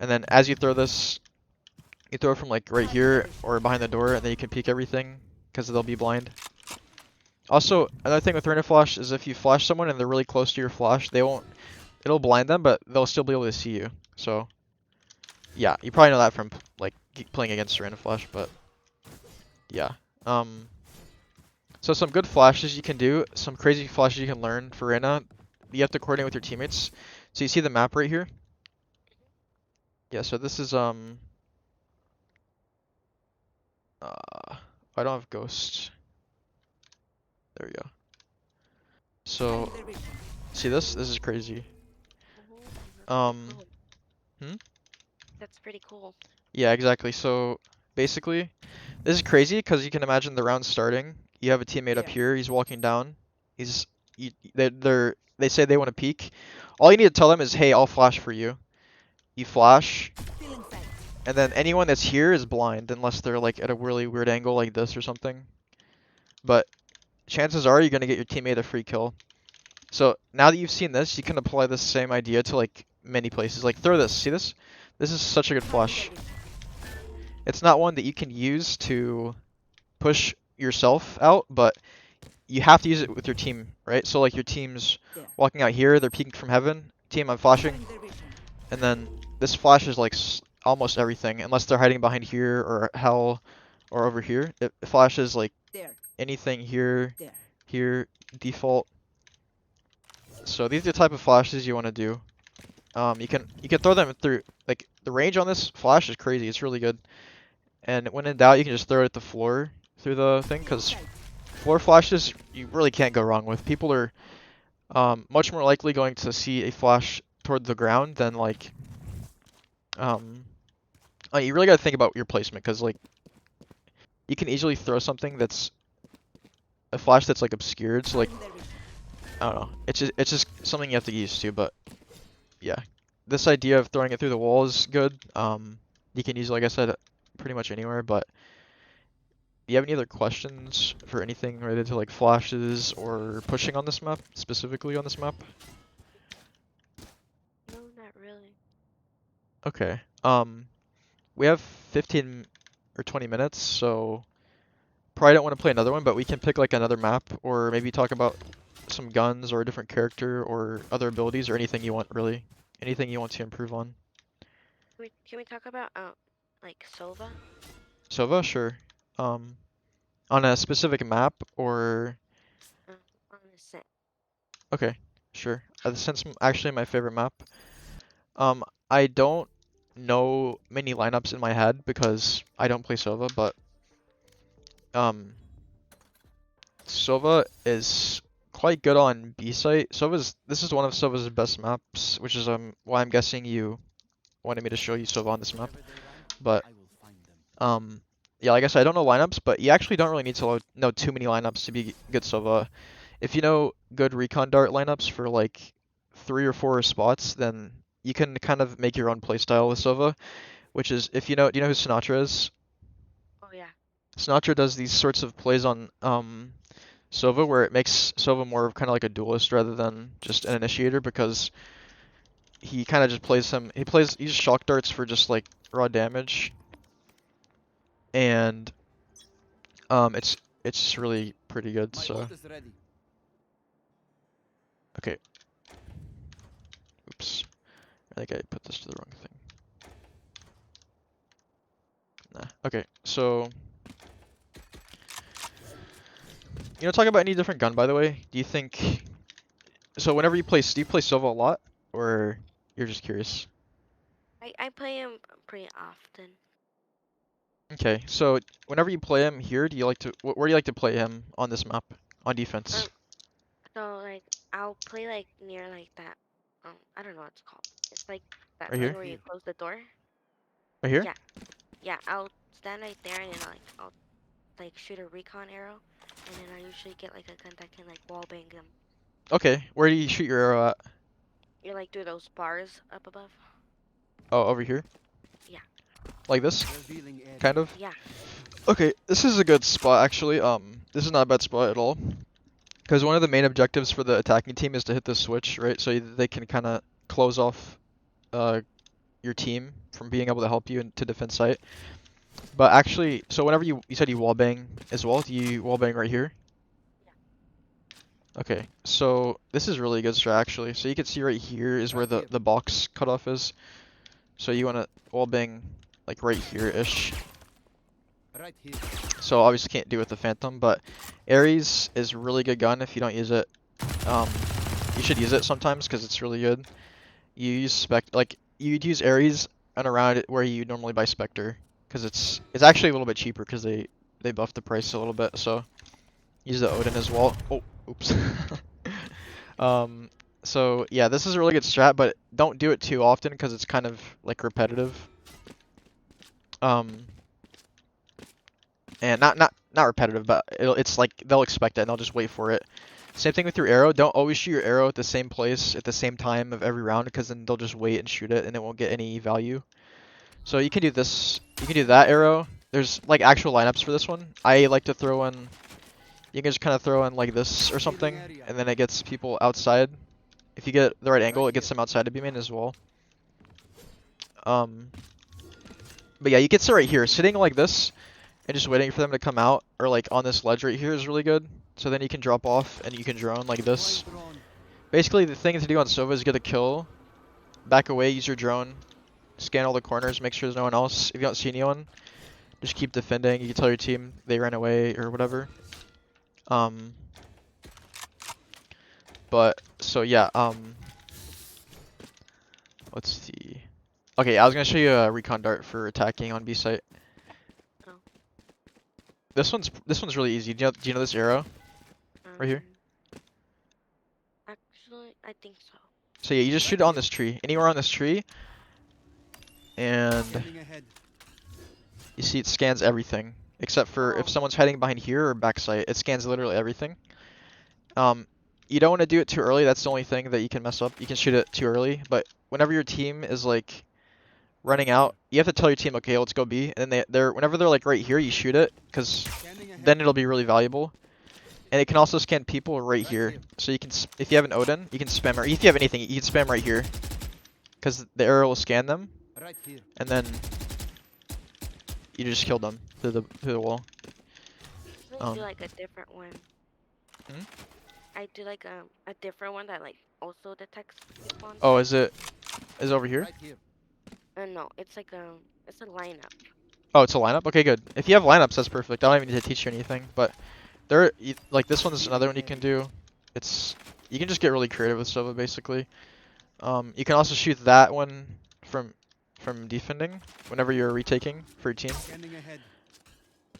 And then as you throw this, you throw it from like right here or behind the door, and then you can peek everything because they'll be blind. Also, another thing with Reyna flash is if you flash someone and they're really close to your flash, it'll blind them, but they'll still be able to see you. So yeah, you probably know that from like playing against Reyna flash, but yeah. So some good flashes you can do, some crazy flashes you can learn for Reyna. You have to coordinate with your teammates. So you see the map right here? Yeah, so this is I don't have ghosts. There we go. So see this? This is crazy. That's pretty cool. Yeah, exactly. So basically, this is crazy because you can imagine the round starting. You have a teammate up here. He's walking down. They say they want to peek. All you need to tell them is, "Hey, I'll flash for you." You flash, and then anyone that's here is blind unless they're like at a really weird angle like this or something. But chances are you're gonna get your teammate a free kill. So now that you've seen this, you can apply this same idea to like many places. Like throw this. See this? This is such a good flash. It's not one that you can use to push yourself out, but you have to use it with your team, right? So like your team's walking out here, they're peeking from heaven. Team, I'm flashing. And then this flash is like almost everything, unless they're hiding behind here or hell or over here. It flashes like There. anything here, There. here, default. So these are the type of flashes you want to do. You can throw them through, like the range on this flash is crazy. It's really good. And when in doubt, you can just throw it at the floor through the thing, because floor flashes you really can't go wrong with. People are much more likely going to see a flash toward the ground than like you really got to think about your placement, because like you can easily throw something that's a flash that's like obscured. So like I don't know, it's just something you have to get used to. But yeah, this idea of throwing it through the wall is good. You can use, like I said, pretty much anywhere. But do you have any other questions for anything related to like flashes or pushing on this map, specifically on this map? No, not really. Okay. We have 15 or 20 minutes, so probably don't want to play another one, but we can pick like another map, or maybe talk about some guns or a different character or other abilities or anything you want, really. Anything you want to improve on. Can we talk about like Sova? Sova, sure. Um, on a specific map or Um, on Ascent. okay, sure. Since actually my favorite map. I don't know many lineups in my head because I don't play Sova, but um, Sova is quite good on B site. This is one of Sova's best maps, which is why I'm guessing you wanted me to show you Sova on this map. But yeah, like I said, I don't know lineups, but you actually don't really need to know too many lineups to be good Sova. If you know good recon dart lineups for like 3 or 4 spots, then you can kind of make your own playstyle with Sova, which is, if you know, do you know who Sinatra is? Oh yeah. Sinatra does these sorts of plays on Sova where it makes Sova more of kind of like a duelist rather than just an initiator, because he kind of just plays him. He uses shock darts for just like raw damage, and it's just really pretty good. So okay, oops, I think I put this to the wrong thing. Nah. Okay, so talk about any different gun, by the way. Do you think so? Whenever do you play Sova a lot, or you're just curious? I play him pretty often. Okay, so whenever you play him here, do you like to where do you like to play him on this map on defense? So like I'll play like near like that. I don't know what it's called. It's like that Right thing here, where you close the door. right here. Yeah, yeah. I'll stand right there and then like I'll like shoot a recon arrow, and then I usually get like a gun that can like wall bang them. Okay, where do you shoot your arrow at? You're like through those bars up above. Oh, over here, Yeah, like this, kind of. yeah. Okay, this is a good spot actually. This is not a bad spot at all, because one of the main objectives for the attacking team is to hit the switch, right? So they can kind of close off your team from being able to help you to defend site. But actually, so whenever you said you wallbang as well, do you wallbang right here? Okay, so this is really good strat actually. So you can see right here is where the box cutoff is. So you want to wallbang like right here-ish. Right here. So obviously can't do it with the Phantom, but Ares is a really good gun if you don't use it. You should use it sometimes because it's really good. You use you'd use Ares and around it where you normally buy Spectre, because it's actually a little bit cheaper because they buffed the price a little bit. So use the Odin as well. Oh, oops. So yeah, this is a really good strat, but don't do it too often because it's kind of like repetitive. And not repetitive, but it's like they'll expect it and they'll just wait for it. Same thing with your arrow. Don't always shoot your arrow at the same place at the same time of every round, because then they'll just wait and shoot it and it won't get any value. So you can do this. You can do that arrow. There's like actual lineups for this one. I like to throw in. You can just kind of throw in like this or something, and then it gets people outside. If you get the right angle, it gets them outside to be main as well. But yeah, you can sit right here, sitting like this, and just waiting for them to come out, or like on this ledge right here is really good. So then you can drop off and you can drone like this. Basically, the thing to do on Sova is get a kill, back away, use your drone, scan all the corners, make sure there's no one else. If you don't see anyone, just keep defending. You can tell your team they ran away or whatever. But so yeah, let's see. Okay, I was gonna show you a recon dart for attacking on B site. Oh. This one's really easy. Do you know this arrow right here? Actually, I think so. So yeah, you just shoot it on this tree, anywhere on this tree, and Scanning ahead. you see it scans everything except for if Oh. someone's hiding behind here or backside. It scans literally everything. You don't want to do it too early. That's the only thing that you can mess up. You can shoot it too early, but whenever your team is like running out, you have to tell your team, okay, let's go B, and then whenever they're like right here, you shoot it, because Scanning ahead. then it'll be really valuable. And it can also scan people right here. So you can, if you have an Odin, you can spam, or if you have anything, you can spam right here, because the arrow will scan them, Right here. and then you just kill them through the wall. I do like a different one. Hmm? I do like a different one that like also detects people. On Oh, is it over here? Right here. No, it's like it's a lineup. Oh, it's a lineup? Okay, good. If you have lineups, that's perfect. I don't even need to teach you anything, but like this one's another one you can do. You can just get really creative with Sova, basically. You can also shoot that one from defending whenever you're retaking for your team, Scanning ahead.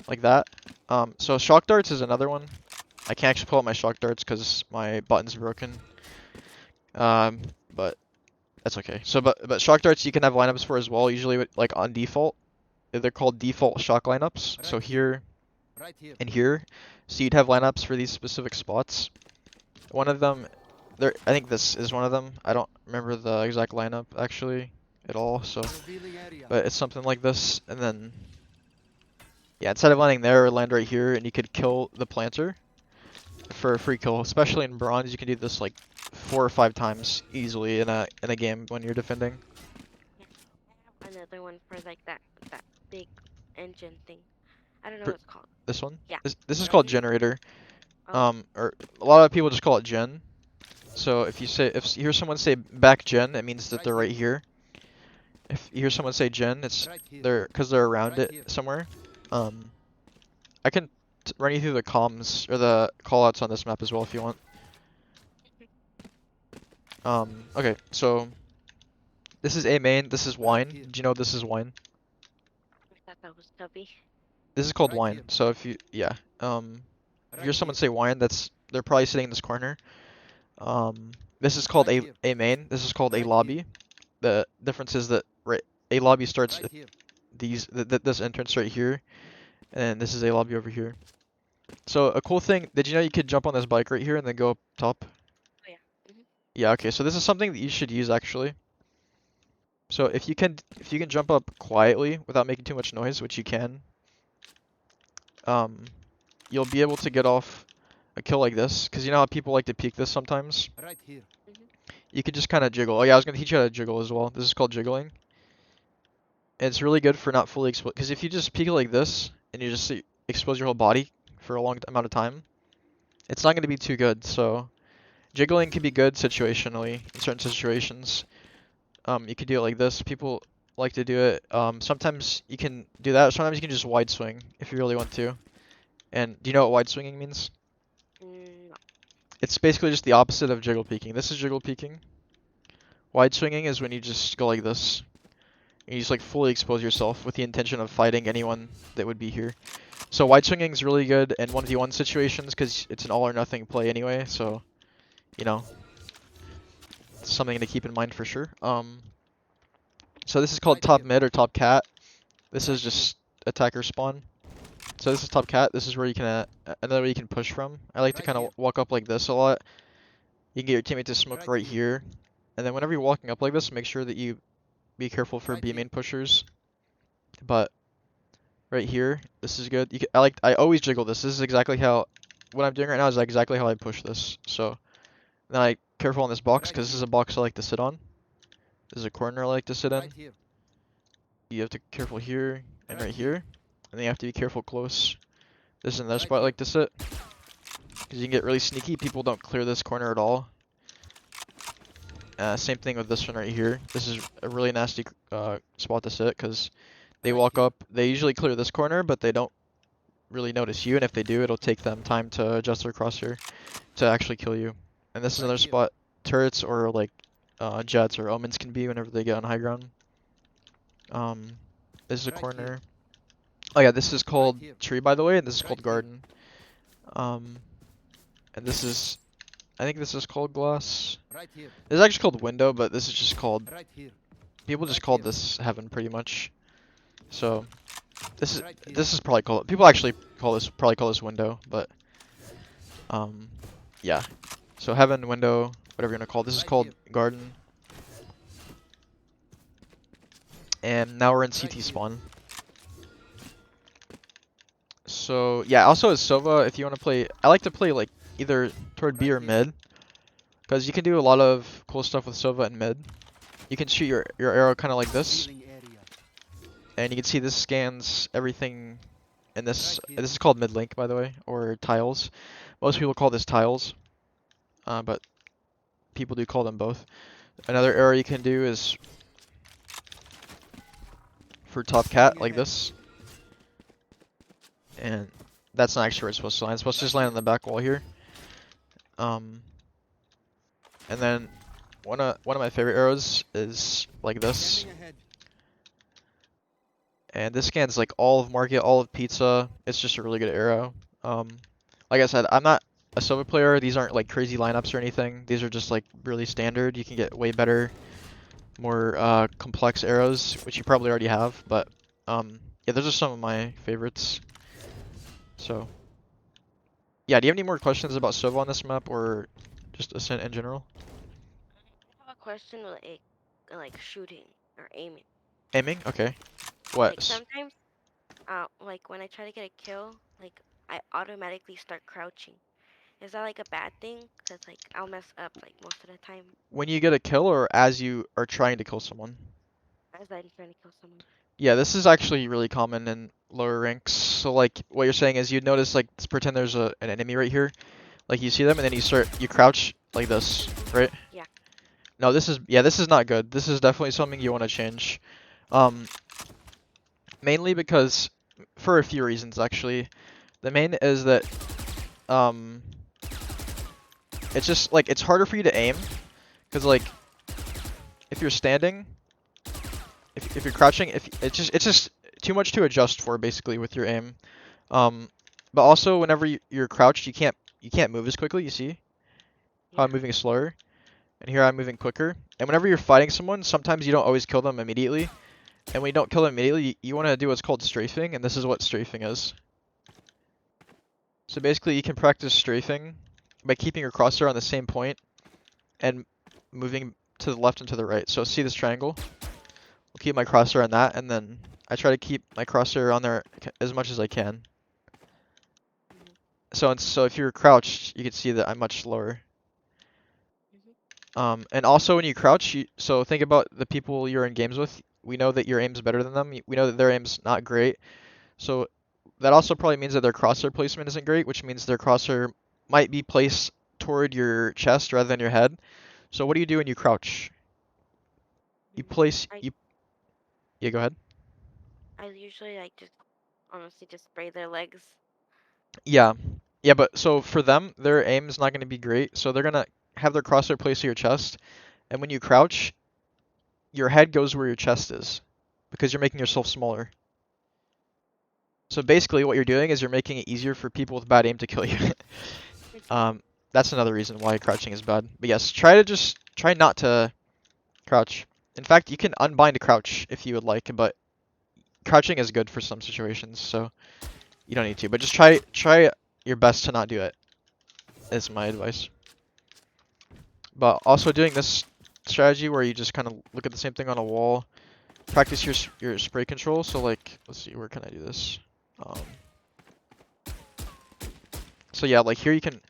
like that. So shock darts is another one. I can't actually pull out my shock darts because my button's broken. But that's okay. So, but shock darts you can have lineups for as well. Usually, like on default, they're called default shock lineups. So here Right here. and here, so you'd have lineups for these specific spots. One of them, I think this is one of them. I don't remember the exact lineup actually at all. So, Revealing area. but it's something like this, and then yeah, instead of landing there, land right here, and you could kill the planter for a free kill. Especially in bronze, you can do this like 4 or 5 times easily in a game when you're defending. I have another one for like that big engine thing. I don't know For- what it's called. This one? Yeah. This is called generator. Oh. Or a lot of people just call it gen. So if you hear someone say back gen, it means that Right they're right here. here. If you hear someone say gen, it's Right here. they're around Right it here. somewhere. I can run you through the comms or the callouts on this map as well if you want. Okay, so this is A main, this is wine. here. Do you know this is wine? I thought that was stubby. This is called Right wine. here. So if you if you Right hear someone here. say wine, they're probably sitting in this corner. This is called Right here. A main. This is called Right a here. lobby. The difference is that a lobby starts Right at here. this entrance right here, and this is a lobby over here. So a cool thing, did you know you could jump on this bike right here and then go up top? Oh yeah. Mhm. Yeah, okay, so this is something that you should use actually. So if you can jump up quietly without making too much noise, which you can, you'll be able to get off a kill like this, because you know how people like to peek this sometimes? Right here. You could just kind of jiggle. Oh yeah, I was going to teach you how to jiggle as well. This is called jiggling. And it's really good for not fully exposed, because if you just peek it like this, and you just expose your whole body for a long amount of time, it's not going to be too good, so jiggling can be good situationally, in certain situations. You could do it like this. People like to do it. Sometimes you can do that. Sometimes you can just wide swing if you really want to. And do you know what wide swinging means? No. It's basically just the opposite of jiggle peeking. This is jiggle peeking. Wide swinging is when you just go like this. And you just like fully expose yourself with the intention of fighting anyone that would be here. So wide swinging is really good in 1v1 situations because it's an all or nothing play anyway. So, you know, it's something to keep in mind for sure. So this is called Right top here. mid or top cat. This is just attacker spawn. So this is top cat. This is where you can another way you can push from. I like to Right kind of here. walk up like this a lot. You can get your teammate to smoke Right right here, and then whenever you're walking up like this, make sure that you be careful for Right B here. main pushers. But right here, this is good. I always jiggle this. This is exactly how what I'm doing right now is exactly how I push this. So now careful on this box Right because this is here. a box I like to sit on. This is a corner I like to sit in. Right here. You have to be careful here and right here, and then you have to be careful close. This is another Right spot I here. like to sit because you can get really sneaky. People don't clear this corner at all. Same thing with this one right here. This is a really nasty spot to sit because they Right walk here. up. They usually clear this corner, but they don't really notice you. And if they do, it'll take them time to adjust their crosshair to actually kill you. And this is Right another here. spot turrets or like jets or omens can be whenever they get on high ground. This is a Right corner. here. Oh yeah, this is called here. tree by the way, and this is Right called here. garden. And this is, I think this is called glass. Right here. This is actually called window, but this is just called, Right here. people just Right called here. this heaven pretty much. So this is Right here. this is probably called, people actually probably call this window, but yeah. So heaven, window, whatever you want to call it. This is Right called here. garden. And now we're in Right CT here. spawn. So yeah, also as Sova, if you want to play, I like to play like either toward B Right or here. mid, because you can do a lot of cool stuff with Sova in mid. You can shoot your arrow kind of like this, Healing area. and you can see this scans everything in this. Right here. This is called mid link, by the way, or tiles. Most people call this tiles, but people do call them both. Another arrow you can do is for top cat, like this. And that's not actually where it's supposed to land. It's supposed to just land on the back wall here. And then one of my favorite arrows is like this. Scanning ahead. And this scans like all of market, all of pizza. It's just a really good arrow. Like I said, I'm not a Sova player. These aren't like crazy lineups or anything. These are just like really standard. You can get way better, more complex arrows, which you probably already have. But yeah, those are some of my favorites. So yeah, do you have any more questions about Sova on this map or just Ascent in general? I have a question with like shooting or aiming. Aiming? Okay. Like What? sometimes, like when I try to get a kill, like I automatically start crouching. Is that like a bad thing? Cause like I'll mess up like most of the time When you get a kill or as you are trying to kill someone? as I'm trying to kill someone. Yeah, this is actually really common in lower ranks. So like what you're saying is you'd notice like let's pretend there's an enemy right here. Like you see them and then you crouch like this, right? Yeah. No, this is not good. This is definitely something you want to change. Mainly because for a few reasons actually. The main is that it's just like it's harder for you to aim because like if you're standing, if you're crouching, if it's just too much to adjust for basically with your aim. But also whenever you're crouched, you can't move as quickly. You see how Yeah. I'm moving slower, and here I'm moving quicker. And whenever you're fighting someone, sometimes you don't always kill them immediately. And when you don't kill them immediately, you want to do what's called strafing, and this is what strafing is. So basically, you can practice strafing by keeping your crosshair on the same point and moving to the left and to the right. So see this triangle? I'll keep my crosshair on that, and then I try to keep my crosshair on there as much as I can. So if you're crouched, you can see that I'm much slower. And also when you crouch, so think about the people you're in games with. We know that your aim's better than them. We know that their aim's not great. So that also probably means that their crosshair placement isn't great, which means their crosshair might be placed toward your chest rather than your head. So what do you do when you crouch? You place I Yeah, go ahead. I usually like just honestly just spray their legs. Yeah. Yeah, but so for them, their aim is not going to be great. So they're going to have their crosshair placed to your chest. And when you crouch, your head goes where your chest is because you're making yourself smaller. So basically what you're doing is you're making it easier for people with bad aim to kill you. That's another reason why crouching is bad. But yes, try not to crouch. In fact, you can unbind a crouch if you would like, but crouching is good for some situations, so you don't need to. But just try your best to not do it, is my advice. But also doing this strategy where you just kind of look at the same thing on a wall, practice your spray control. So like, let's see, where can I do this? So yeah, like here you can,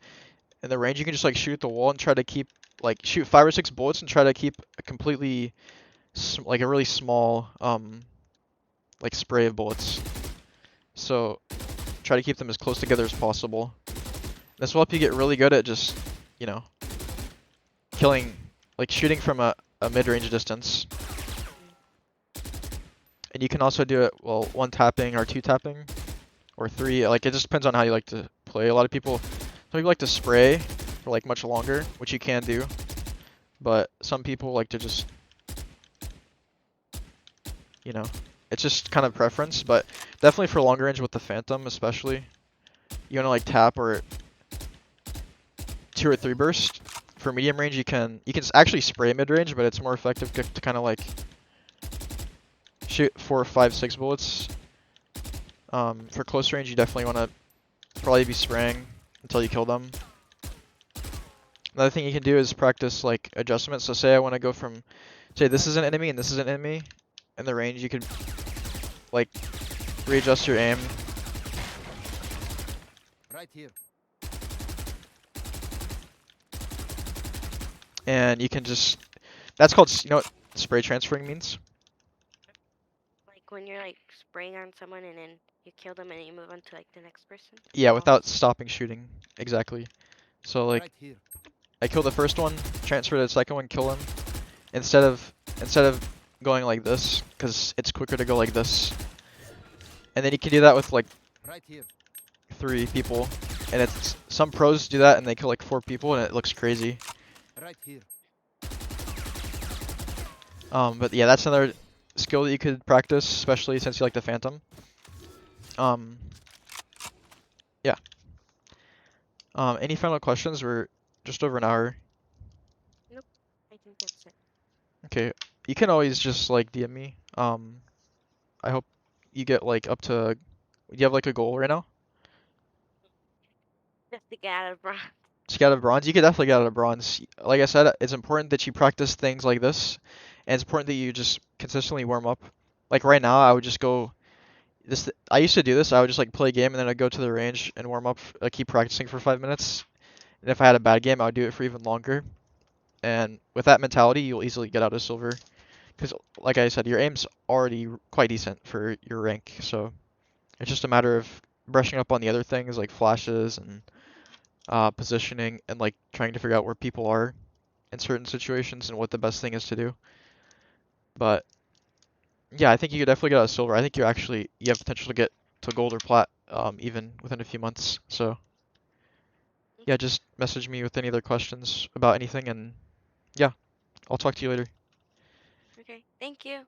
in the range you can just like shoot at the wall and try to keep, like shoot 5 or 6 bullets and try to keep a completely, like a really small, like spray of bullets. So try to keep them as close together as possible. This will help you get really good at just, you know, killing like shooting from a mid-range distance. And you can also do it, well, one tapping or two tapping or three. Like it just depends on how you like to play. A lot of people, some people like to spray for like much longer, which you can do. But some people like to just, you know, it's just kind of preference. But definitely for longer range with the Phantom, especially, you wanna like tap or 2 or 3 burst. For medium range, you can actually spray mid range, but it's more effective to kind of like shoot 4, 5, 6 bullets. For close range, you definitely want to probably be spraying until you kill them. Another thing you can do is practice like adjustments. So say I want to go from, say this is an enemy and this is an enemy, in the range you could like readjust your aim. Right here. And you can just, that's called, you know what spray transferring means? Like when you're like spraying on someone and then you kill them and you move on to like the next person. Yeah, Oh. without stopping shooting. Exactly. So like, Right here. I kill the first one, transfer to the second one, kill him. Instead of going like this, because it's quicker to go like this. And then you can do that with like Right here. 3 people. And it's, some pros do that and they kill like 4 people and it looks crazy. Right here. But yeah, that's another skill that you could practice, especially since you like the Phantom. Yeah. Any final questions? We're just over an hour. Nope. I think that's it. Okay. You can always just like DM me. I hope you get like up to, do you have like a goal right now? Just to get out of bronze. To get out of bronze? You could definitely get out of bronze. Like I said, it's important that you practice things like this. And it's important that you just consistently warm up. Like right now, I would just go, I used to do this. I would just like play a game and then I'd go to the range and warm up, keep practicing for 5 minutes. And if I had a bad game, I would do it for even longer. And with that mentality, you'll easily get out of silver. Because, like I said, your aim's already quite decent for your rank. So it's just a matter of brushing up on the other things like flashes and positioning and like trying to figure out where people are in certain situations and what the best thing is to do. But yeah, I think you could definitely get out of silver. I think you have potential to get to gold or plat even within a few months. So yeah, just message me with any other questions about anything and yeah, I'll talk to you later. Okay. Thank you.